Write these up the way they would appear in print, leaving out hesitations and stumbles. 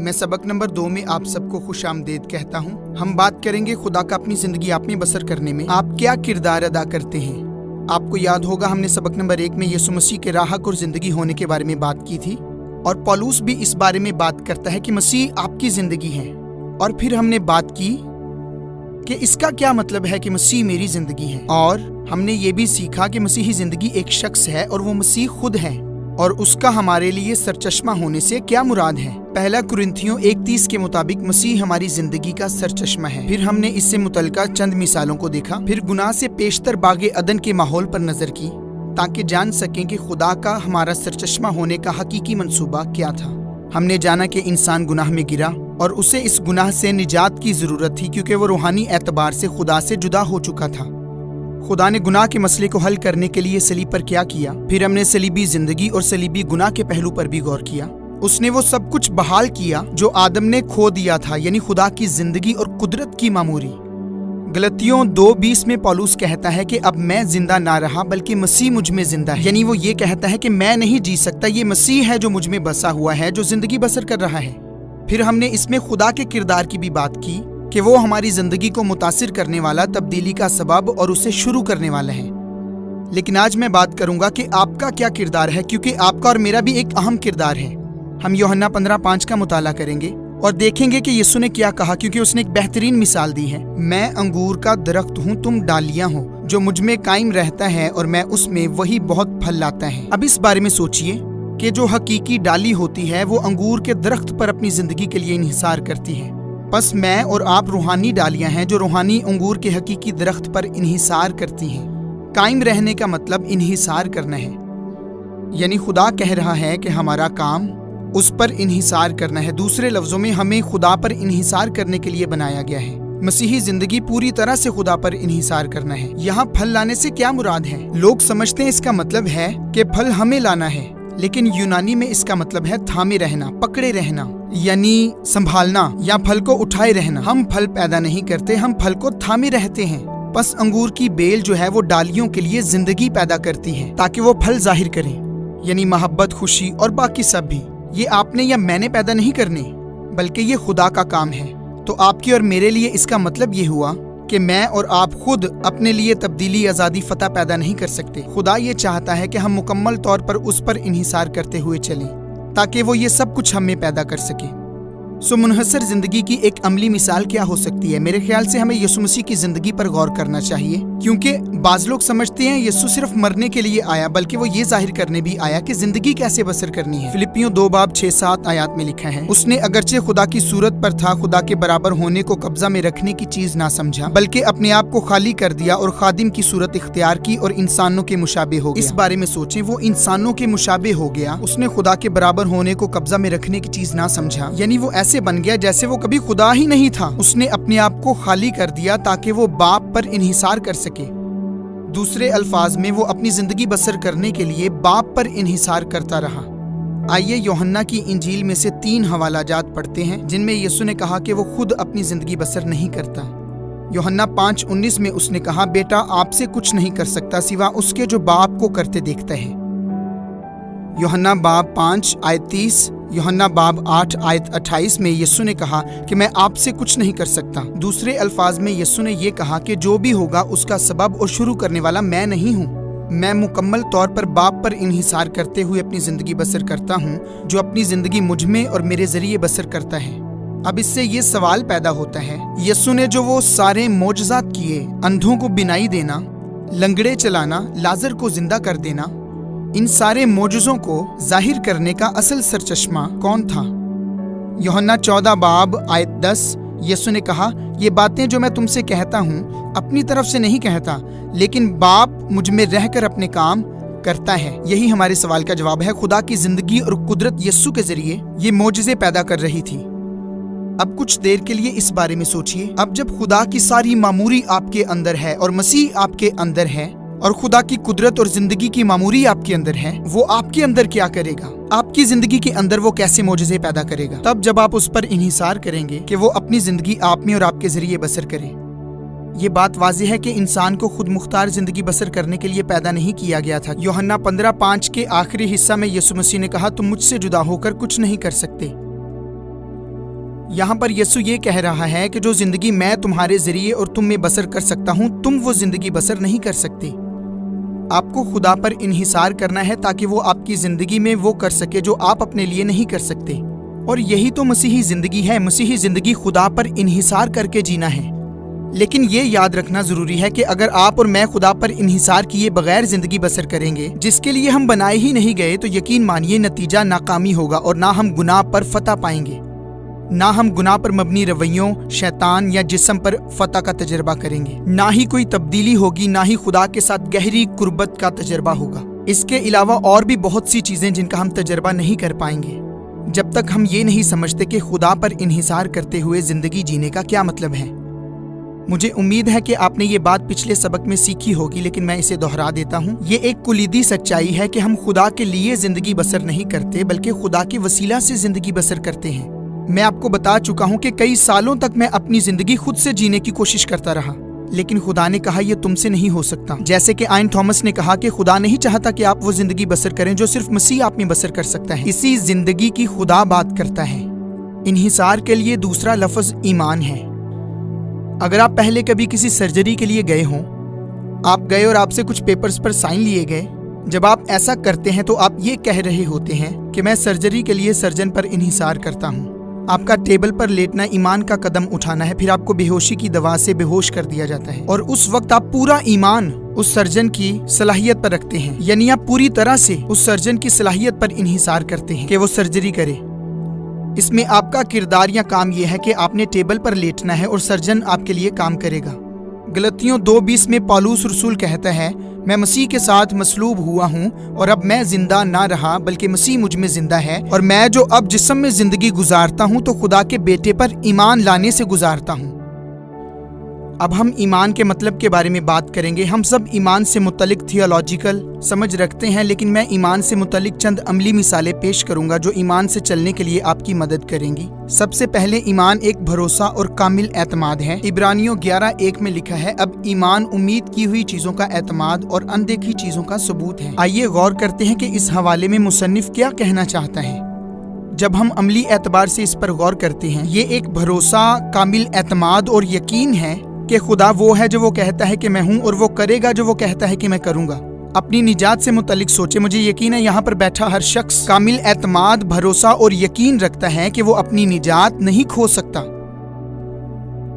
मैं सबक नंबर 2 में आप सबको खुश आमदीद कहता हूँ। हम बात करेंगे खुदा का अपनी जिंदगी आप में बसर करने में आप क्या किरदार अदा करते हैं। आपको याद होगा हमने सबक नंबर 1 में यीशु मसीह के राहक और जिंदगी होने के बारे में बात की थी, और पौलुस भी इस बारे में बात करता है कि मसीह आपकी जिंदगी है। और फिर हमने बात की कि इसका क्या मतलब है कि मसीह मेरी जिंदगी है, और हमने ये भी सीखा कि मसीही जिंदगी एक शख्स है और वो मसीह खुद है, और उसका हमारे लिए सरचश्मा होने से क्या मुराद है। पहला कुरिन्थियों 1:30 के मुताबिक मसीह हमारी जिंदगी का सरचश्मा है। फिर हमने इससे मुतल्लिका चंद मिसालों को देखा, फिर गुनाह से पेशतर बागे अदन के माहौल पर नजर की ताकि जान सकें कि खुदा का हमारा सरचश्मा होने का हकीकी मंसूबा क्या था। हमने जाना कि इंसान गुनाह में गिरा और उसे इस गुनाह से निजात की जरूरत थी क्योंकि वो रूहानी एतबार से खुदा से जुदा हो चुका था। खुदा ने गुनाह के मसले को हल करने के लिए सलीब पर क्या किया। फिर हमने सलीबी जिंदगी और सलीबी गुनाह के पहलू पर भी गौर किया। उसने वो सब कुछ बहाल किया जो आदम ने खो दिया था, यानी खुदा की जिंदगी और कुदरत की मामूरी। गलतियों 2:20 में पौलुस कहता है कि अब मैं जिंदा ना रहा बल्कि मसीह मुझ में जिंदा है, यानी वो ये कहता है कि मैं नहीं जी सकता, ये मसीह है जो मुझ में बसा हुआ है, जो जिंदगी बसर कर रहा है। फिर हमने इसमें खुदा के किरदार की भी बात की कि वो हमारी जिंदगी को मुतासिर करने वाला, तब्दीली का सबब और उसे शुरू करने वाला है। लेकिन आज मैं बात करूंगा कि आपका क्या किरदार है, क्योंकि आपका और मेरा भी एक अहम किरदार है। हम यूहन्ना 15:5 का मुताला करेंगे और देखेंगे कि यीशु ने क्या कहा, क्योंकि उसने एक बेहतरीन मिसाल दी है। मैं अंगूर का दरख्त हूँ, तुम डालियां हो। जो मुझ में कायम रहता है और मैं उसमें, वही बहुत फल लाता है। अब इस बारे में सोचिए कि जो हकीकी डाली होती है वो अंगूर के दरख्त पर अपनी जिंदगी के लिए इन्हिसार करती है। बस मैं और आप रूहानी डालियां हैं जो रूहानी अंगूर के हकीकी दरख्त पर इन्हिसार करती हैं। कायम रहने का मतलब इन्हिसार करना है, यानी खुदा कह रहा है कि हमारा काम उस पर इन्हिसार करना है। दूसरे लफ्जों में हमें खुदा पर इन्हिसार करने के लिए बनाया गया है। मसीही जिंदगी पूरी तरह से खुदा पर इन्हिसार करना है। यहाँ फल लाने से क्या मुराद है? लोग समझते हैं इसका मतलब है कि फल हमें लाना है, लेकिन यूनानी में इसका मतलब है थामे रहना, पकड़े रहना, यानी संभालना या फल को उठाए रहना। हम फल पैदा नहीं करते, हम फल को थामे रहते हैं। बस अंगूर की बेल जो है वो डालियों के लिए जिंदगी पैदा करती है ताकि वो फल जाहिर करें, यानी मोहब्बत, खुशी और बाकी सब भी। ये आपने या मैंने पैदा नहीं करने, बल्कि ये खुदा का काम है। तो आपके और मेरे लिए इसका मतलब ये हुआ कि मैं और आप खुद अपने लिए तब्दीली, आज़ादी, फतह पैदा नहीं कर सकते। खुदा ये चाहता है कि हम मुकम्मल तौर पर उस पर इन्हिसार करते हुए चलें ताकि वो ये सब कुछ हमें पैदा कर सके। मुनहसर जिंदगी की एक अमली मिसाल क्या हो सकती है? मेरे ख्याल से हमें यीशु मसीह की जिंदगी पर गौर करना चाहिए, क्योंकि बाज लोग समझते हैं यीशु सिर्फ मरने के लिए आया, बल्कि वो ये जाहिर करने भी आया कि जिंदगी कैसे बसर करनी है। फिलिपियों 2:6-7 आयत में लिखा है, उसने अगरचे खुदा की सूरत पर था, खुदा के बराबर होने को कब्जा में रखने की चीज ना समझा, बल्कि अपने आप को खाली कर दिया और खादिम की सूरत इख्तियार की और इंसानों के मुशाबे हो गया। इस बारे में सोचें, वो इंसानों के मुशाबे हो गया। उसने खुदा के बराबर होने को कब्जा में रखने की चीज ना समझा, यानी वो ऐसे बन गया जैसे वो कभी खुदा ही नहीं था। उसने अपने आप को खाली कर दिया ताकि वो बाप पर इन्हिसार कर सके। दूसरे अल्फाज में वो अपनी जिंदगी बसर करने के लिए बाप पर इन्हिसार करता रहा। आइए यूहन्ना की इंजील में से 3 हवालाजात पढ़ते हैं जिनमें यीशु ने कहा कि वो खुद अपनी जिंदगी बसर नहीं करता। यूहन्ना 5:19 में उसने कहा, बेटा आपसे कुछ नहीं कर सकता सिवा उसके जो बाप को करते देखता है। यूहन्ना बाब 5 आयत 30, यूहन्ना बाब 8 आयत 28 में यीशु ने कहा कि मैं आपसे कुछ नहीं कर सकता। दूसरे अल्फाज में यीशु ने ये कहा कि जो भी होगा उसका सबब और शुरू करने वाला मैं नहीं हूँ। मैं मुकम्मल तौर पर बाप पर इन्हिसार करते हुए अपनी जिंदगी बसर करता हूँ, जो अपनी जिंदगी मुझ में और मेरे जरिए बसर करता है। अब इससे ये सवाल पैदा होता है, यीशु ने जो वो सारे मोजज़ात किए, अंधों को बिनाई देना, लंगड़े चलाना, लाजर को जिंदा कर देना, इन सारे मोजज़ों को जाहिर करने का असल सरचश्मा कौन था? यूहन्ना 14 बाब आयत 10, यीशु ने कहा, ये बातें जो मैं तुमसे कहता हूँ अपनी तरफ से नहीं कहता, लेकिन बाप मुझ में रहकर अपने काम करता है। यही हमारे सवाल का जवाब है। खुदा की जिंदगी और कुदरत यीशु के जरिए ये मोजज़े पैदा कर रही थी। अब कुछ देर के लिए इस बारे में सोचिए, अब जब खुदा की सारी मामूरी आपके अंदर है और मसीह आपके अंदर है और खुदा की कुदरत और जिंदगी की मामूरी आपके अंदर है, वो आपके अंदर क्या करेगा? आपकी जिंदगी के अंदर वो कैसे मोजज़े पैदा करेगा? तब जब आप उस पर इन्हिसार करेंगे कि वो अपनी जिंदगी आप में और आपके जरिए बसर करे। ये बात वाज़ेह है कि इंसान को खुद मुख्तार जिंदगी बसर करने के लिए पैदा नहीं किया गया था। यूहन्ना 15:5 के आखिरी हिस्सा में यीशु मसीह ने कहा, तुम मुझसे जुदा होकर कुछ नहीं कर सकते। यहाँ पर यसु ये कह रहा है कि जो जिंदगी मैं तुम्हारे जरिए और तुम में बसर कर सकता हूँ, तुम वो जिंदगी बसर नहीं कर सकते। आपको खुदा पर इन्हिसार करना है ताकि वो आपकी जिंदगी में वो कर सके जो आप अपने लिए नहीं कर सकते। और यही तो मसीही जिंदगी है। मसीही जिंदगी खुदा पर इन्हिसार करके जीना है। लेकिन ये याद रखना जरूरी है कि अगर आप और मैं खुदा पर इन्हिसार किए बगैर जिंदगी बसर करेंगे, जिसके लिए हम बनाए ही नहीं गए, तो यकीन मानिए नतीजा नाकामी होगा और ना हम गुनाह पर फतह पाएंगे, ना हम गुनाह पर मबनी रवैयों, शैतान या जिस्म पर फतह का तजर्बा करेंगे, ना ही कोई तब्दीली होगी, ना ही खुदा के साथ गहरी कुर्बत का तजर्बा होगा। इसके अलावा और भी बहुत सी चीजें जिनका हम तजर्बा नहीं कर पाएंगे जब तक हम ये नहीं समझते कि खुदा पर इन्हिसार करते हुए जिंदगी जीने का क्या मतलब है। मुझे उम्मीद है कि आपने ये बात पिछले सबक में सीखी होगी, लेकिन मैं इसे दोहरा देता हूँ। ये एक कुलीदी सच्चाई है कि हम खुदा के लिए जिंदगी बसर नहीं करते, बल्कि खुदा के वसीला से जिंदगी बसर करते हैं। मैं आपको बता चुका हूँ कि कई सालों तक मैं अपनी जिंदगी खुद से जीने की कोशिश करता रहा, लेकिन खुदा ने कहा यह तुमसे नहीं हो सकता। जैसे कि आयन थॉमस ने कहा कि खुदा नहीं चाहता कि आप वो जिंदगी बसर करें जो सिर्फ मसीह आप में बसर कर सकता है। इसी जिंदगी की खुदा बात करता है। इन्हिसार के लिए दूसरा लफ्ज ईमान है। अगर आप पहले कभी किसी सर्जरी के लिए गए हों, आप गए और आपसे कुछ पेपर्स पर साइन लिए गए, जब आप ऐसा करते हैं तो आप ये कह रहे होते हैं कि मैं सर्जरी के लिए सर्जन पर इन्हिसार करता हूँ। आपका टेबल पर लेटना ईमान का कदम उठाना है, फिर आपको बेहोशी की दवा से बेहोश कर दिया जाता है और उस वक्त आप पूरा ईमान उस सर्जन की सलाहियत पर रखते हैं, यानी आप पूरी तरह से उस सर्जन की सलाहियत पर इन्हिसार करते हैं कि वो सर्जरी करे। इसमें आपका किरदार या काम यह है कि आपने टेबल पर लेटना है और सर्जन आपके लिए काम करेगा। गलतियों 2:20 में पौलुस रसूल कहता है, मैं मसीह के साथ मसलूब हुआ हूँ और अब मैं जिंदा ना रहा बल्कि मसीह मुझ में जिंदा है, और मैं जो अब जिस्म में जिंदगी गुजारता हूँ तो खुदा के बेटे पर ईमान लाने से गुजारता हूँ। अब हम ईमान के मतलब के बारे में बात करेंगे। हम सब ईमान से मुतल्लिक थियोलॉजिकल समझ रखते हैं, लेकिन मैं ईमान से मुतल्लिक चंद अमली मिसालें पेश करूंगा जो ईमान से चलने के लिए आपकी मदद करेंगी। सबसे पहले ईमान एक भरोसा और कामिल एतमाद है। इब्रानियों 11:1 में लिखा है, अब ईमान उम्मीद की हुई चीजों का एतमाद और अनदेखी चीजों का सबूत है। आइए गौर करते हैं कि इस हवाले में मुसन्निफ क्या कहना चाहता है। जब हम अमली एतबार से इस पर गौर करते हैं, ये एक भरोसा, कामिल एतमाद और यकीन है कि खुदा वो है जो वो कहता है कि मैं हूँ और वो करेगा जो वो कहता है कि मैं करूँगा। अपनी निजात से मुतल्लिक सोचे। मुझे यकीन है यहाँ पर बैठा हर शख्स कामिल एतमाद, भरोसा और यकीन रखता है कि वो अपनी निजात नहीं खो सकता,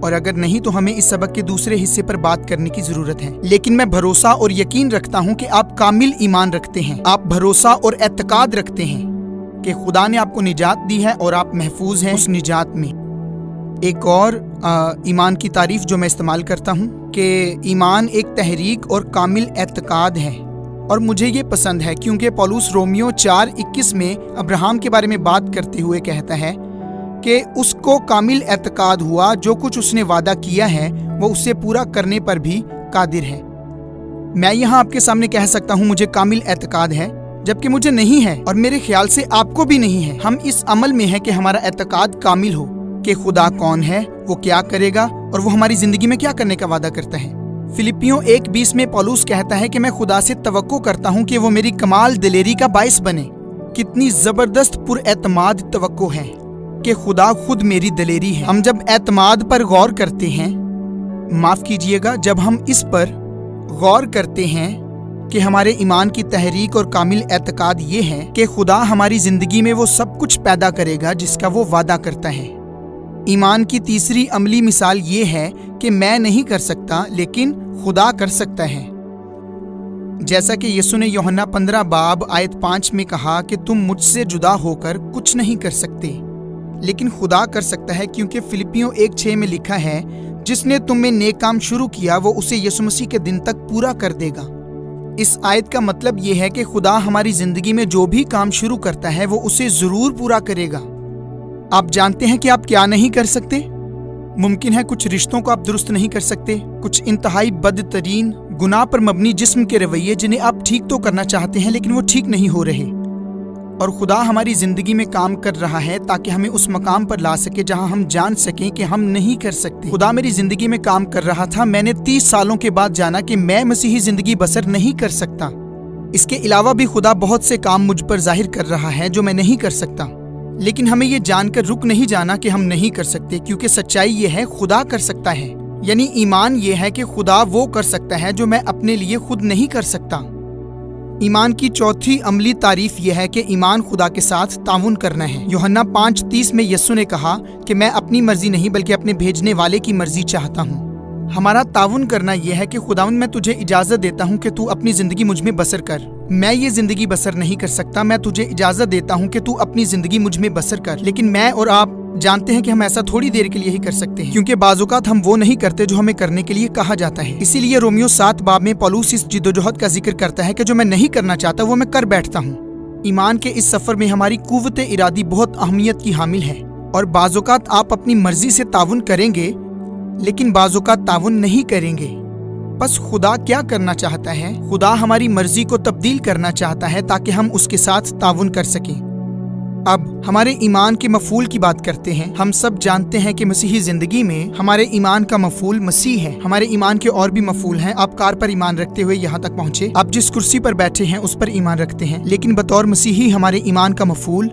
और अगर नहीं तो हमें इस सबक के दूसरे हिस्से पर बात करने की जरूरत है। लेकिन मैं भरोसा और यकीन रखता हूँ कि आप कामिल ईमान रखते हैं, आप भरोसा और एतकाद रखते हैं कि खुदा ने आपको निजात दी है और आप महफूज हैं उस निजात में। एक और ईमान की तारीफ जो मैं इस्तेमाल करता हूँ कि ईमान एक तहरीक और कामिल एतकाद है, और मुझे ये पसंद है क्योंकि पौलुस रोमियो 4:21 में अब्राहम के बारे में बात करते हुए कहता है कि उसको कामिल एतकाद हुआ, जो कुछ उसने वादा किया है वो उसे पूरा करने पर भी कादिर है। मैं यहाँ आपके सामने कह सकता हूँ मुझे कामिल एतकाद है, जबकि मुझे नहीं है और मेरे ख्याल से आपको भी नहीं है। हम इस अमल में है कि हमारा एतकाद कामिल हो कि खुदा कौन है, वो क्या करेगा और वो हमारी जिंदगी में क्या करने का वादा करता है। फिलिपियों 1:20 में पौलुस कहता है कि मैं खुदा से तवक्को करता हूँ कि वो मेरी कमाल दिलेरी का बाइस बने। कितनी जबरदस्त पुरएतमाद तवक्को है कि खुदा खुद मेरी दिलेरी है। हम जब एतमाद पर गौर करते हैं, माफ कीजिएगा, जब हम इस पर गौर करते हैं कि हमारे ईमान की तहरीक और कामिल एतकाद ये है कि खुदा हमारी जिंदगी में वो सब कुछ पैदा करेगा जिसका वो वादा करता है। ईमान की तीसरी अमली मिसाल ये है कि मैं नहीं कर सकता लेकिन खुदा कर सकता है। जैसा कि यीशु ने यूहन्ना 15:5 में कहा कि तुम मुझसे जुदा होकर कुछ नहीं कर सकते, लेकिन खुदा कर सकता है, क्योंकि फिलिपियों 1:6 में लिखा है, जिसने तुम में नेक काम शुरू किया वो उसे यीशु मसीह के दिन तक पूरा कर देगा। इस आयत का मतलब ये है कि खुदा हमारी जिंदगी में जो भी काम शुरू करता है वो उसे जरूर पूरा करेगा। आप जानते हैं कि आप क्या नहीं कर सकते? मुमकिन है कुछ रिश्तों को आप दुरुस्त नहीं कर सकते, कुछ इंतहाई बदतरीन गुनाह पर मबनी जिस्म के रवैये जिन्हें आप ठीक तो करना चाहते हैं लेकिन वो ठीक नहीं हो रहे, और खुदा हमारी जिंदगी में काम कर रहा है ताकि हमें उस मकाम पर ला सके जहां हम जान सकें कि हम नहीं कर सकते। खुदा मेरी जिंदगी में काम कर रहा था। मैंने 30 सालों के बाद जाना कि मैं मसीही जिंदगी बसर नहीं कर सकता। इसके अलावा भी खुदा बहुत से काम मुझ पर जाहिर कर रहा है जो मैं नहीं कर सकता। لیکن ہمیں یہ جان کر رک نہیں جانا کہ ہم نہیں کر سکتے، کیونکہ سچائی یہ ہے خدا کر سکتا ہے۔ یعنی ایمان یہ ہے کہ خدا وہ کر سکتا ہے جو میں اپنے لیے خود نہیں کر سکتا۔ ایمان کی چوتھی عملی تعریف یہ ہے کہ ایمان خدا کے ساتھ تعاون کرنا ہے۔ یوحنا 5:30 میں یسوع نے کہا کہ میں اپنی مرضی نہیں بلکہ اپنے بھیجنے والے کی مرضی چاہتا ہوں۔ ہمارا تعاون کرنا یہ ہے کہ خداوند میں تجھے اجازت دیتا ہوں کہ تو اپنی زندگی مجھ میں بسر کر۔ میں یہ زندگی بسر نہیں کر سکتا، میں تجھے اجازت دیتا ہوں کہ تو اپنی زندگی مجھ میں بسر کر۔ لیکن میں اور آپ جانتے ہیں کہ ہم ایسا تھوڑی دیر کے لیے ہی کر سکتے ہیں، کیونکہ بعض اوقات ہم وہ نہیں کرتے جو ہمیں کرنے کے لیے کہا جاتا ہے۔ اسی لیے رومیو 7 میں پولس اس جدوجہد کا ذکر کرتا ہے کہ جو میں نہیں کرنا چاہتا وہ میں کر بیٹھتا ہوں۔ ایمان کے اس سفر میں ہماری قوت ارادی بہت اہمیت کی حامل ہے، اور بعض اوقات آپ اپنی مرضی سے تعاون کریں گے لیکن بعض اوقات تعاون نہیں کریں گے۔ بس خدا کیا کرنا چاہتا ہے؟ خدا ہماری مرضی کو تبدیل کرنا چاہتا ہے تاکہ ہم اس کے ساتھ تعاون کر سکیں۔ اب ہمارے ایمان کے مفعول کی بات کرتے ہیں۔ ہم سب جانتے ہیں کہ مسیحی زندگی میں ہمارے ایمان کا مفعول مسیح ہے۔ ہمارے ایمان کے اور بھی مفعول ہیں۔ آپ کار پر ایمان رکھتے ہوئے یہاں تک پہنچے، آپ جس کرسی پر بیٹھے ہیں اس پر ایمان رکھتے ہیں، لیکن بطور مسیحی ہمارے ایمان کا مفعول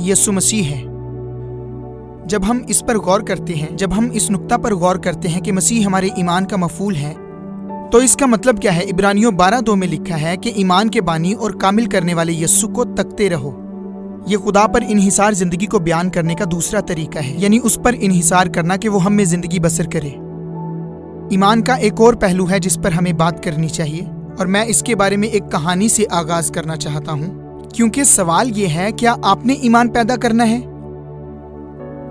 یسوع مسیح ہے۔ جب ہم اس پر غور کرتے ہیں، جب ہم اس نقطہ پر غور کرتے ہیں کہ مسیح ہمارے ایمان کا مفعول ہے، تو اس کا مطلب کیا ہے؟ عبرانیوں 12:2 میں لکھا ہے کہ ایمان کے بانی اور کامل کرنے والے یسوع کو تکتے رہو۔ یہ خدا پر انحصار زندگی کو بیان کرنے کا دوسرا طریقہ ہے، یعنی اس پر انحصار کرنا کہ وہ ہم میں زندگی بسر کرے۔ ایمان کا ایک اور پہلو ہے جس پر ہمیں بات کرنی چاہیے، اور میں اس کے بارے میں ایک کہانی سے آغاز کرنا چاہتا ہوں، کیونکہ سوال یہ ہے کیا آپ نے ایمان پیدا کرنا ہے؟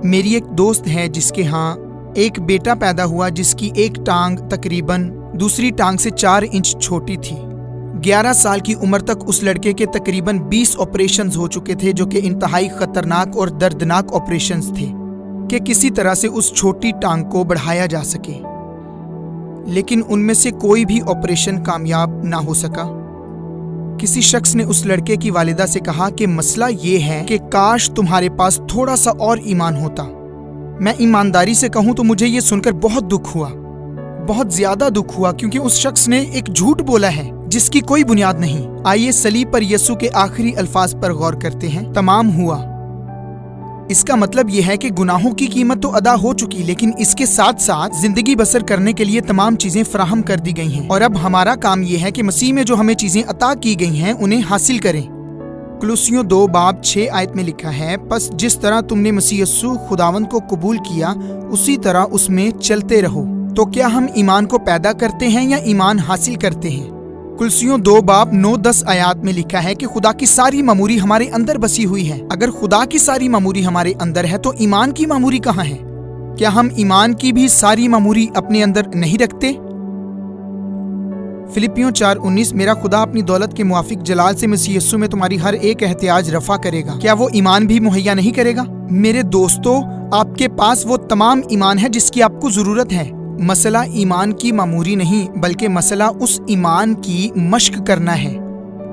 میری ایک دوست ہے جس کے ہاں ایک بیٹا پیدا ہوا جس کی ایک ٹانگ تقریباً دوسری ٹانگ سے 4 انچ چھوٹی تھی۔ 11 سال کی عمر تک اس لڑکے کے تقریباً 20 آپریشنز ہو چکے تھے، جو کہ انتہائی خطرناک اور دردناک آپریشنز تھے کہ کسی طرح سے اس چھوٹی ٹانگ کو بڑھایا جا سکے، لیکن ان میں سے کوئی بھی آپریشن کامیاب نہ ہو سکا۔ کسی شخص نے اس لڑکے کی والدہ سے کہا کہ مسئلہ یہ ہے کہ کاش تمہارے پاس تھوڑا سا اور ایمان ہوتا۔ میں ایمانداری سے کہوں تو مجھے یہ سن کر بہت دکھ ہوا، بہت زیادہ دکھ ہوا، کیونکہ اس شخص نے ایک جھوٹ بولا ہے جس کی کوئی بنیاد نہیں۔ آئیے صلیب پر یسوع کے آخری الفاظ پر غور کرتے ہیں، تمام ہوا۔ اس کا مطلب یہ ہے کہ گناہوں کی قیمت تو ادا ہو چکی، لیکن اس کے ساتھ ساتھ زندگی بسر کرنے کے لیے تمام چیزیں فراہم کر دی گئی ہیں، اور اب ہمارا کام یہ ہے کہ مسیح میں جو ہمیں چیزیں عطا کی گئی ہیں انہیں حاصل کریں۔ کلوسیوں 2:6 میں لکھا ہے، پس جس طرح تم نے مسیح یسوع خداوند کو قبول کیا اسی طرح اس میں چلتے رہو۔ تو کیا ہم ایمان کو پیدا کرتے ہیں یا ایمان حاصل کرتے ہیں؟ کلوسیوں 2:9-10 میں لکھا ہے کہ خدا کی ساری معموری ہمارے اندر بسی ہوئی ہے۔ اگر خدا کی ساری معموری ہمارے اندر ہے تو ایمان کی معموری کہاں ہے؟ کیا ہم ایمان کی بھی ساری معموری اپنے اندر نہیں رکھتے؟ فلپیوں 4:19 میرا خدا اپنی دولت کے موافق جلال سے مسیح یسوع میں تمہاری ہر ایک احتیاج رفع کرے گا۔ کیا وہ ایمان بھی مہیا نہیں کرے گا؟ میرے دوستو، آپ کے پاس وہ تمام ایمان ہے جس کی آپ کو ضرورت ہے۔ مسئلہ ایمان کی معموری نہیں بلکہ مسئلہ اس ایمان کی مشق کرنا ہے۔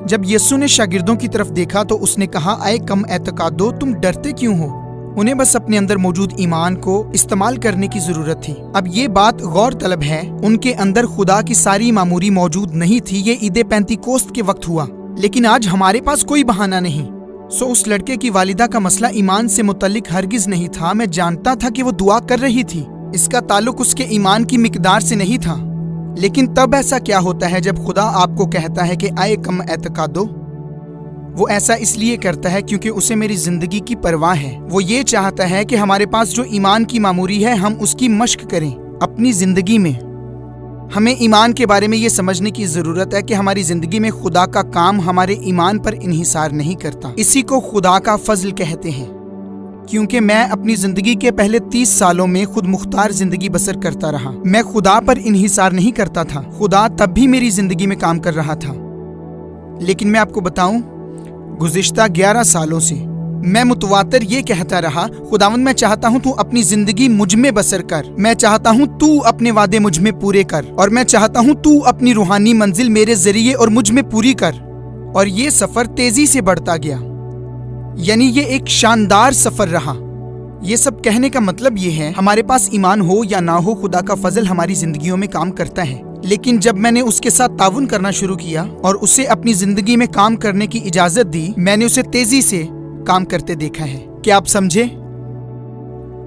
جب یسوع نے شاگردوں کی طرف دیکھا تو اس نے کہا، اے کم اعتقادو، تم ڈرتے کیوں ہو؟ انہیں بس اپنے اندر موجود ایمان کو استعمال کرنے کی ضرورت تھی۔ اب یہ بات غور طلب ہے، ان کے اندر خدا کی ساری معموری موجود نہیں تھی۔ یہ عید پینتیکوست کے وقت ہوا، لیکن آج ہمارے پاس کوئی بہانہ نہیں۔ اس لڑکے کی والدہ کا مسئلہ ایمان سے متعلق ہرگز نہیں تھا۔ میں جانتا تھا کہ وہ دعا کر رہی تھی، اس کا تعلق اس کے ایمان کی مقدار سے نہیں تھا۔ لیکن تب ایسا کیا ہوتا ہے جب خدا آپ کو کہتا ہے کہ اے کم اعتقادو؟ وہ ایسا اس لیے کرتا ہے کیونکہ اسے میری زندگی کی پرواہ ہے۔ وہ یہ چاہتا ہے کہ ہمارے پاس جو ایمان کی معموری ہے ہم اس کی مشق کریں اپنی زندگی میں۔ ہمیں ایمان کے بارے میں یہ سمجھنے کی ضرورت ہے کہ ہماری زندگی میں خدا کا کام ہمارے ایمان پر انحصار نہیں کرتا۔ اسی کو خدا کا فضل کہتے ہیں۔ کیونکہ میں اپنی زندگی کے پہلے 30 سالوں میں خود مختار زندگی بسر کرتا رہا، میں خدا پر انحصار نہیں کرتا تھا۔ خدا تب بھی میری زندگی میں کام کر رہا تھا۔ لیکن میں آپ کو بتاؤں، گزشتہ 11 سالوں سے میں متواتر یہ کہتا رہا، خداوند میں چاہتا ہوں تو اپنی زندگی مجھ میں بسر کر، میں چاہتا ہوں تو اپنے وعدے مجھ میں پورے کر، اور میں چاہتا ہوں تو اپنی روحانی منزل میرے ذریعے اور مجھ میں پوری کر۔ اور یہ سفر تیزی سے بڑھتا گیا، یعنی یہ ایک شاندار سفر رہا۔ یہ سب کہنے کا مطلب یہ ہے، ہمارے پاس ایمان ہو یا نہ ہو، خدا کا فضل ہماری زندگیوں میں کام کرتا ہے۔ لیکن جب میں نے اس کے ساتھ تعاون کرنا شروع کیا اور اسے اپنی زندگی میں کام کرنے کی اجازت دی، میں نے اسے تیزی سے کام کرتے دیکھا ہے۔ क्या आप समझे?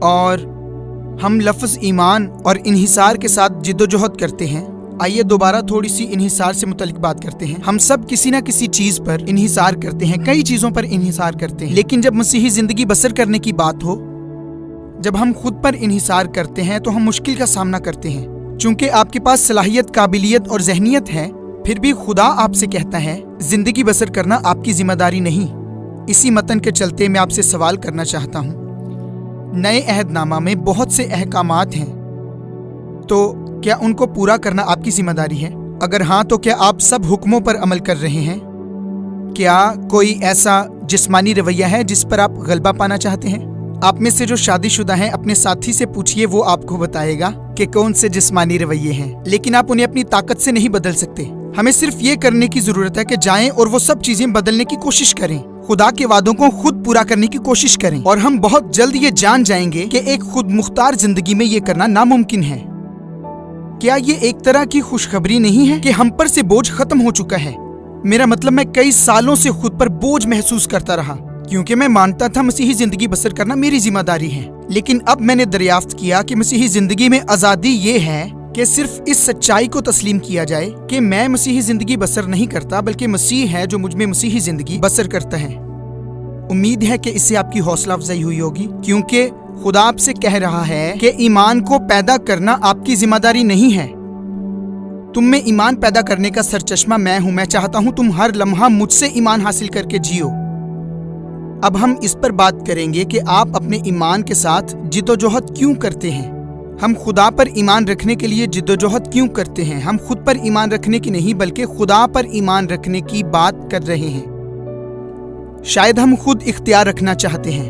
और हम लफ्ज़ ईमान और इन्हिसार के साथ जिद्दोजहद करते हैं। आइए दोबारा थोड़ी सी इन्हिसार से मुतल्लिक बात करते हैं। हम सब किसी ना किसी चीज़ पर इन्हिसार करते हैं, कई चीज़ों पर इन्हिसार करते हैं, लेकिन जब मसीही ज़िंदगी बसर करने की बात हो, जब हम खुद पर इन्हिसार करते हैं तो हम मुश्किल का सामना करते हैं। चूंकि आपके पास सलाहियत, काबिलियत और जहनियत है, फिर भी खुदा आपसे कहता है जिंदगी बसर करना आपकी जिम्मेदारी नहीं। इसी मतन के चलते मैं आपसे सवाल करना चाहता हूँ, नए अहदनामा में बहुत से अहकामात हैं, तो क्या उनको पूरा करना आपकी जिम्मेदारी है? अगर हाँ, तो क्या आप सब हुक्मों पर अमल कर रहे हैं? क्या कोई ऐसा जिस्मानी रवैया है जिस पर आप गलबा पाना चाहते हैं? आप में से जो शादीशुदा हैं अपने साथी से पूछिए, वो आपको बताएगा कि कौन से जिस्मानी रवैये हैं, लेकिन आप उन्हें अपनी ताकत से नहीं बदल सकते। हमें सिर्फ ये करने की जरूरत है कि जाएं और वो सब चीजें बदलने की कोशिश करें, खुदा के वादों को खुद पूरा करने की कोशिश करें, और हम बहुत जल्द ये जान जाएंगे कि एक खुद मुख्तार जिंदगी में ये करना नामुमकिन है। क्या ये एक तरह की खुशखबरी नहीं है कि हम पर से बोझ खत्म हो चुका है? मेरा मतलब, मैं कई सालों से खुद पर बोझ महसूस करता रहा, क्योंकि मैं मानता था मसीही जिंदगी बसर करना मेरी जिम्मेदारी है। लेकिन अब मैंने दरियाफ्त किया कि मसीही जिंदगी में आजादी ये है कि सिर्फ इस सच्चाई को तस्लीम किया जाए कि मैं मसीही जिंदगी बसर नहीं करता, बल्कि मसीह है जो मुझ में मसीही जिंदगी बसर करता है। उम्मीद है कि इससे आपकी हौसला अफजाई हुई होगी, क्योंकि खुदा आपसे कह रहा है कि ईमान को पैदा करना आपकी जिम्मेदारी नहीं है। तुम में ईमान पैदा करने का सरचश्मा मैं हूं। मैं चाहता हूं तुम हर लम्हा मुझसे ईमान हासिल करके जियो। अब हम इस पर बात करेंगे कि आप अपने ईमान के साथ जिद्दोजहद क्यों करते हैं। हम खुदा पर ईमान रखने के लिए जिद्दोजहद क्यों करते हैं? हम खुद पर ईमान रखने की नहीं, बल्कि खुदा पर ईमान रखने की बात कर रहे हैं। शायद हम खुद इख्तियार रखना चाहते हैं।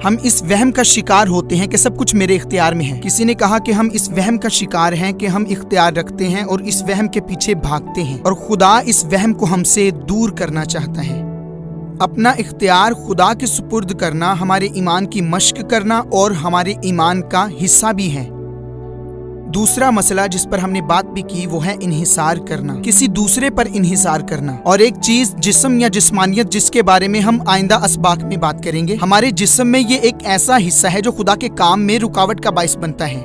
हम इस वहम का शिकार होते हैं कि सब कुछ मेरे इख्तियार में है। किसी ने कहा कि हम इस वहम का शिकार हैं कि हम इख्तियार रखते हैं और इस वहम के पीछे भागते हैं, और खुदा इस वहम को हमसे दूर करना चाहता है। अपना इख्तियार खुदा के सुपुर्द करना हमारे ईमान की मश्क करना और हमारे ईमान का हिस्सा भी है। दूसरा मसला जिस पर हमने बात भी की वो है इन्हिसार करना, किसी दूसरे पर इन्हिसार करना। और एक चीज जिस्म या जिस्मानियत, जिसके बारे में हम आइंदा असबाक में बात करेंगे। हमारे जिस्म में ये एक ऐसा हिस्सा है जो खुदा के काम में रुकावट का बाइस बनता है।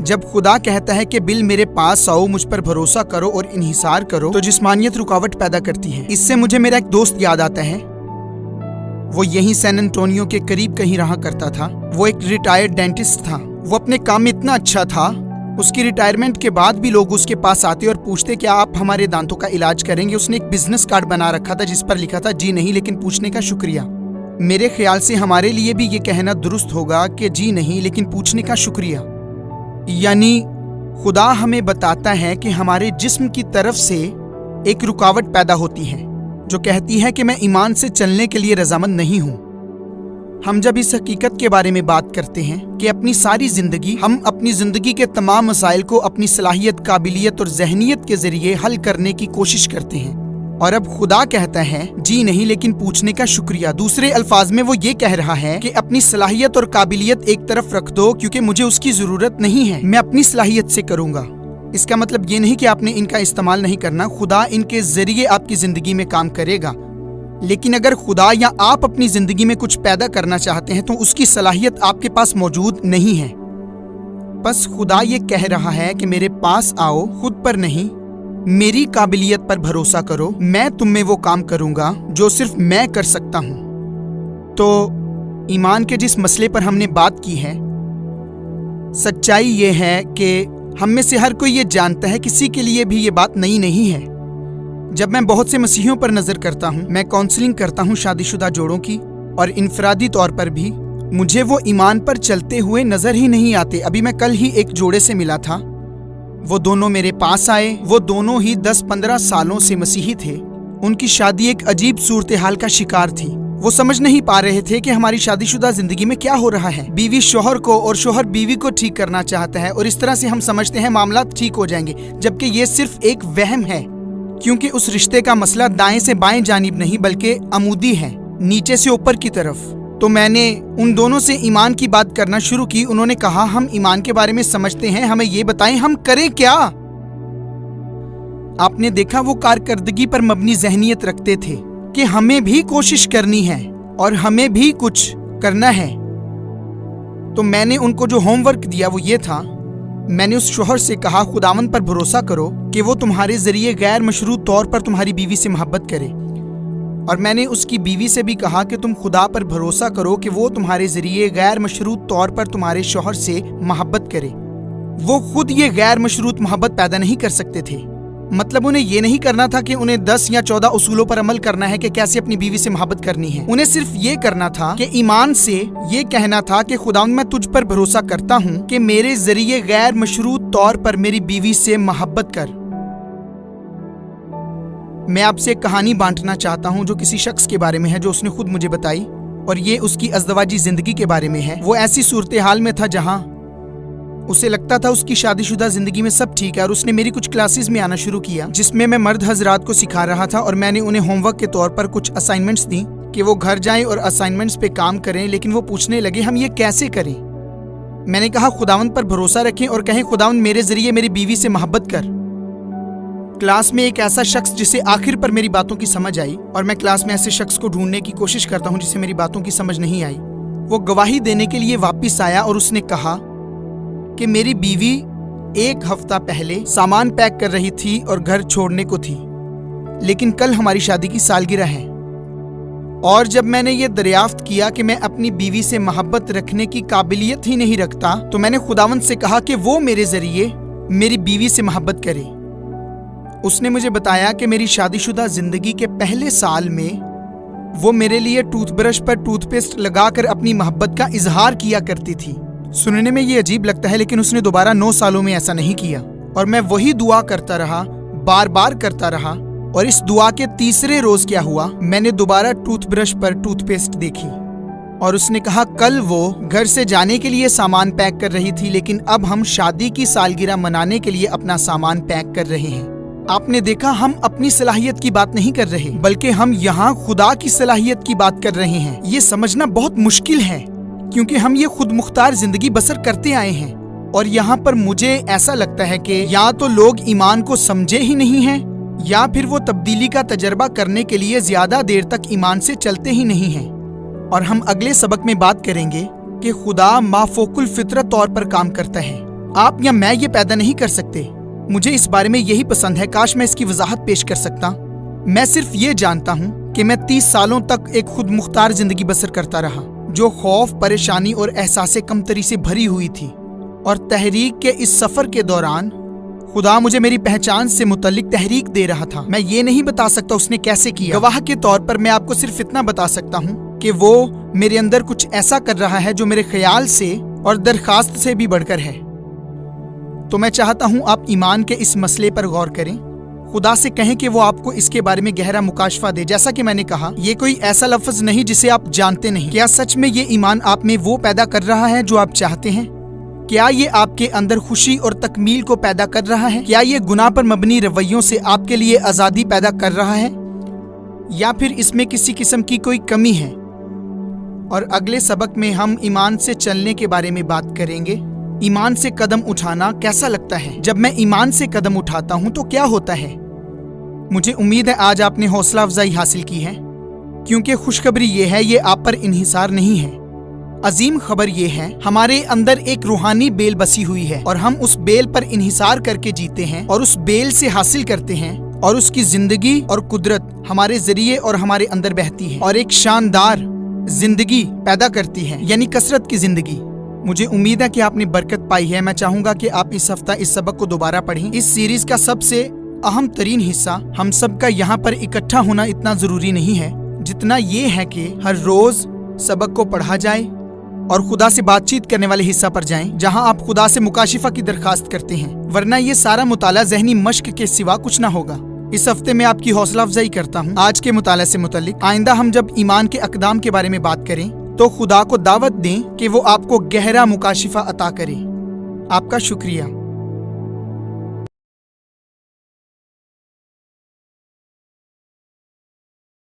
जब खुदा कहता है कि बिल मेरे पास आओ, मुझ पर भरोसा करो और इन्हिसार करो, तो जिस्मानियत रुकावट पैदा करती है। इससे मुझे मेरा एक दोस्त याद आता है। वो यहीं सैन एंटोनियो के करीब कहीं रहा करता था। वो एक रिटायर्ड डेंटिस्ट था। वो अपने काम में इतना अच्छा था, उसकी रिटायरमेंट के बाद भी लोग उसके पास आते और पूछते क्या आप हमारे दांतों का इलाज करेंगे। उसने एक बिजनेस कार्ड बना रखा था जिस पर लिखा था जी नहीं, लेकिन पूछने का शुक्रिया। मेरे ख्याल से हमारे लिए भी ये कहना दुरुस्त होगा कि जी नहीं, लेकिन पूछने का शुक्रिया। यानी खुदा हमें बताता है कि हमारे जिस्म की तरफ से एक रुकावट पैदा होती है जो कहती है कि मैं ईमान से चलने के लिए रजामंद नहीं हूँ। हम जब इस हकीकत के बारे में बात करते हैं कि अपनी सारी जिंदगी हम अपनी जिंदगी के तमाम मसाइल को अपनी सलाहियत, काबिलियत और जहनियत के जरिए हल करने की कोशिश करते हैं, और अब खुदा कहता है जी नहीं, लेकिन पूछने का शुक्रिया। दूसरे अल्फाज में वो ये कह रहा है कि अपनी सलाहियत और काबिलियत एक तरफ रख दो, क्योंकि मुझे उसकी जरूरत नहीं है, मैं अपनी सलाहियत से करूंगा। इसका मतलब ये नहीं कि आपने इनका इस्तेमाल नहीं करना, खुदा इनके जरिए आपकी जिंदगी में काम करेगा। लेकिन अगर खुदा या आप अपनी जिंदगी में कुछ पैदा करना चाहते हैं तो उसकी सलाहियत आपके पास मौजूद नहीं है। बस खुदा ये कह रहा है कि मेरे पास आओ, खुद पर नहीं, मेरी काबिलियत पर भरोसा करो, मैं तुम में वो काम करूंगा जो सिर्फ मैं कर सकता हूं। तो ईमान के जिस मसले पर हमने बात की है, सच्चाई ये है कि हम में से हर कोई ये जानता है, किसी के लिए भी ये बात नई नहीं है। जब मैं बहुत से मसीहियों पर नजर करता हूँ, मैं काउंसलिंग करता हूँ शादीशुदा जोड़ों की, और इनफरादी तौर पर भी, मुझे वो ईमान पर चलते हुए नजर ही नहीं आते। अभी मैं कल ही एक जोड़े से मिला था, वो दोनों मेरे पास आए। वो दोनों ही 10-15 सालों से मसीही थे। उनकी शादी एक अजीब सूरत हाल का शिकार थी। वो समझ नहीं पा रहे थे कि हमारी शादीशुदा जिंदगी में क्या हो रहा है। बीवी शोहर को और शोहर बीवी को ठीक करना चाहता है, और इस तरह से हम समझते हैं मामला ठीक हो जाएंगे, जबकि ये सिर्फ एक वहम है, क्योंकि उस रिश्ते का मसला दाएं से बाएं जानिब नहीं बल्कि अमूदी है, नीचे से ऊपर की तरफ। तो मैंने उन दोनों से ईमान की बात करना शुरू की। उन्होंने कहा हम ईमान के बारे में समझते हैं, हमें ये बताएं हम करें क्या। आपने देखा वो कारकर्दगी पर मबनी जहनियत रखते थे कि हमें भी कोशिश करनी है, اور ہمیں بھی کچھ کرنا ہے۔ تو میں نے ان کو جو ہوم ورک دیا وہ یہ تھا، میں نے اس شوہر سے کہا خداوند پر بھروسہ کرو کہ وہ تمہارے ذریعے غیر مشروط طور پر تمہاری بیوی سے محبت کرے، اور میں نے اس کی بیوی سے بھی کہا کہ تم خدا پر بھروسہ کرو کہ وہ تمہارے ذریعے غیر مشروط طور پر تمہارے شوہر سے محبت کرے۔ وہ خود یہ غیر مشروط محبت پیدا نہیں کر سکتے تھے، مطلب انہیں یہ نہیں کرنا تھا کہ انہیں 10 یا 14 اصولوں پر عمل کرنا ہے کہ کیسے اپنی بیوی سے محبت کرنی ہے۔ انہیں صرف یہ کرنا تھا کہ ایمان سے یہ کہنا تھا کہ خداوند میں تجھ پر بھروسہ کرتا ہوں کہ میرے ذریعے غیر مشروط طور پر میری بیوی سے محبت کر۔ میں آپ سے ایک کہانی بانٹنا چاہتا ہوں جو کسی شخص کے بارے میں ہے، جو اس نے خود مجھے بتائی، اور یہ اس کی ازدواجی زندگی کے بارے میں ہے۔ وہ ایسی صورتحال میں تھا جہاں اسے لگتا تھا اس کی شادی شدہ زندگی میں سب ٹھیک ہے، اور اس نے میری کچھ کلاسز میں آنا شروع کیا جس میں مرد حضرات کو سکھا رہا تھا، اور میں نے انہیں ہوم ورک کے طور پر کچھ اسائنمنٹس دیں کہ وہ گھر جائیں اور اسائنمنٹس پہ کام کریں، لیکن وہ پوچھنے لگے ہم یہ کیسے کریں؟ میں نے کہا خداوند پر بھروسہ رکھیں اور کہیں خداوند میرے ذریعے میری بیوی سے محبت کر۔ کلاس میں ایک ایسا شخص جسے آخر پر میری باتوں کی سمجھ آئی، اور میں کلاس میں ایسے شخص کو ڈھونڈنے کی کوشش کرتا ہوں جسے میری باتوں کی سمجھ نہیں آئی، وہ گواہی دینے کے لیے واپس آیا اور اس نے کہا کہ میری بیوی 1 ہفتہ پہلے سامان پیک کر رہی تھی اور گھر چھوڑنے کو تھی، لیکن کل ہماری شادی کی سالگرہ ہے، اور جب میں نے یہ دریافت کیا کہ میں اپنی بیوی سے محبت رکھنے کی قابلیت ہی نہیں رکھتا، تو میں نے خداوند سے کہا کہ وہ میرے ذریعے میری بیوی سے محبت کرے۔ اس نے مجھے بتایا کہ میری شادی شدہ زندگی کے پہلے سال میں وہ میرے لیے ٹوتھ برش پر ٹوتھ پیسٹ لگا کر اپنی محبت کا اظہار کیا کرتی تھی۔ سننے میں یہ عجیب لگتا ہے، لیکن اس نے دوبارہ 9 سالوں میں ایسا نہیں کیا، اور میں وہی دعا کرتا رہا، بار بار کرتا رہا، اور اس دعا کے تیسرے روز کیا ہوا، میں نے دوبارہ ٹوتھ برش پر ٹوتھ پیسٹ دیکھی، اور اس نے کہا کل وہ گھر سے جانے کے لیے سامان پیک کر رہی تھی، لیکن اب ہم شادی کی سالگرہ منانے کے لیے اپنا سامان پیک کر رہے ہیں۔ آپ نے دیکھا، ہم اپنی صلاحیت کی بات نہیں کر رہے، بلکہ ہم یہاں خدا کی صلاحیت کی بات کر رہے ہیں۔ یہ سمجھنا بہت مشکل ہے، کیونکہ ہم یہ خود مختار زندگی بسر کرتے آئے ہیں، اور یہاں پر مجھے ایسا لگتا ہے کہ یا تو لوگ ایمان کو سمجھے ہی نہیں ہیں، یا پھر وہ تبدیلی کا تجربہ کرنے کے لیے زیادہ دیر تک ایمان سے چلتے ہی نہیں ہیں۔ اور ہم اگلے سبق میں بات کریں گے کہ خدا مافوق الفطرت طور پر کام کرتا ہے۔ آپ یا میں یہ پیدا نہیں کر سکتے۔ مجھے اس بارے میں یہی پسند ہے، کاش میں اس کی وضاحت پیش کر سکتا۔ میں صرف یہ جانتا ہوں کہ میں 30 سالوں تک ایک خود مختار زندگی بسر کرتا رہا، جو خوف، پریشانی اور احساس کمتری سے بھری ہوئی تھی، اور تحریک کے اس سفر کے دوران خدا مجھے میری پہچان سے متعلق تحریک دے رہا تھا۔ میں یہ نہیں بتا سکتا اس نے کیسے کیا، گواہ کے طور پر میں آپ کو صرف اتنا بتا سکتا ہوں کہ وہ میرے اندر کچھ ایسا کر رہا ہے جو میرے خیال سے اور درخواست سے بھی بڑھ کر ہے۔ تو میں چاہتا ہوں آپ ایمان کے اس مسئلے پر غور کریں، خدا سے کہیں کہ وہ آپ کو اس کے بارے میں گہرا مکاشفہ دے۔ جیسا کہ میں نے کہا، یہ کوئی ایسا لفظ نہیں جسے آپ جانتے نہیں۔ کیا سچ میں یہ ایمان آپ میں وہ پیدا کر رہا ہے جو آپ چاہتے ہیں؟ کیا یہ آپ کے اندر خوشی اور تکمیل کو پیدا کر رہا ہے؟ کیا یہ گناہ پر مبنی رویوں سے آپ کے لیے آزادی پیدا کر رہا ہے، یا پھر اس میں کسی قسم کی کوئی کمی ہے؟ اور اگلے سبق میں ہم ایمان سے چلنے کے بارے میں بات کریں گے۔ ایمان سے قدم اٹھانا کیسا لگتا ہے؟ جب میں ایمان سے قدم اٹھاتا ہوں تو کیا ہوتا ہے؟ مجھے امید ہے آج آپ نے حوصلہ افزائی حاصل کی ہے، کیونکہ خوشخبری یہ ہے، یہ آپ پر انحصار نہیں ہے۔ عظیم خبر یہ ہے، ہمارے اندر ایک روحانی بیل بسی ہوئی ہے، اور ہم اس بیل پر انحصار کر کے جیتے ہیں، اور اس بیل سے حاصل کرتے ہیں، اور اس کی زندگی اور قدرت ہمارے ذریعے اور ہمارے اندر بہتی ہے، اور ایک شاندار زندگی پیدا کرتی ہے، یعنی کثرت کی زندگی۔ مجھے امید ہے کہ آپ نے برکت پائی ہے۔ میں چاہوں گا کہ آپ اس ہفتہ اس سبق کو دوبارہ پڑھیں۔ اس سیریز کا سب سے اہم ترین حصہ ہم سب کا یہاں پر اکٹھا ہونا اتنا ضروری نہیں ہے جتنا یہ ہے کہ ہر روز سبق کو پڑھا جائے اور خدا سے بات چیت کرنے والے حصہ پر جائیں، جہاں آپ خدا سے مکاشفہ کی درخواست کرتے ہیں، ورنہ یہ سارا مطالعہ ذہنی مشق کے سوا کچھ نہ ہوگا۔ اس ہفتے میں آپ کی حوصلہ افزائی کرتا ہوں آج کے مطالعے سے متعلق۔ آئندہ ہم جب ایمان کے اقدام کے بارے میں بات کریں تو خدا کو دعوت دیں کہ وہ آپ کو گہرا مکاشفہ عطا کرے۔ آپ کا شکریہ۔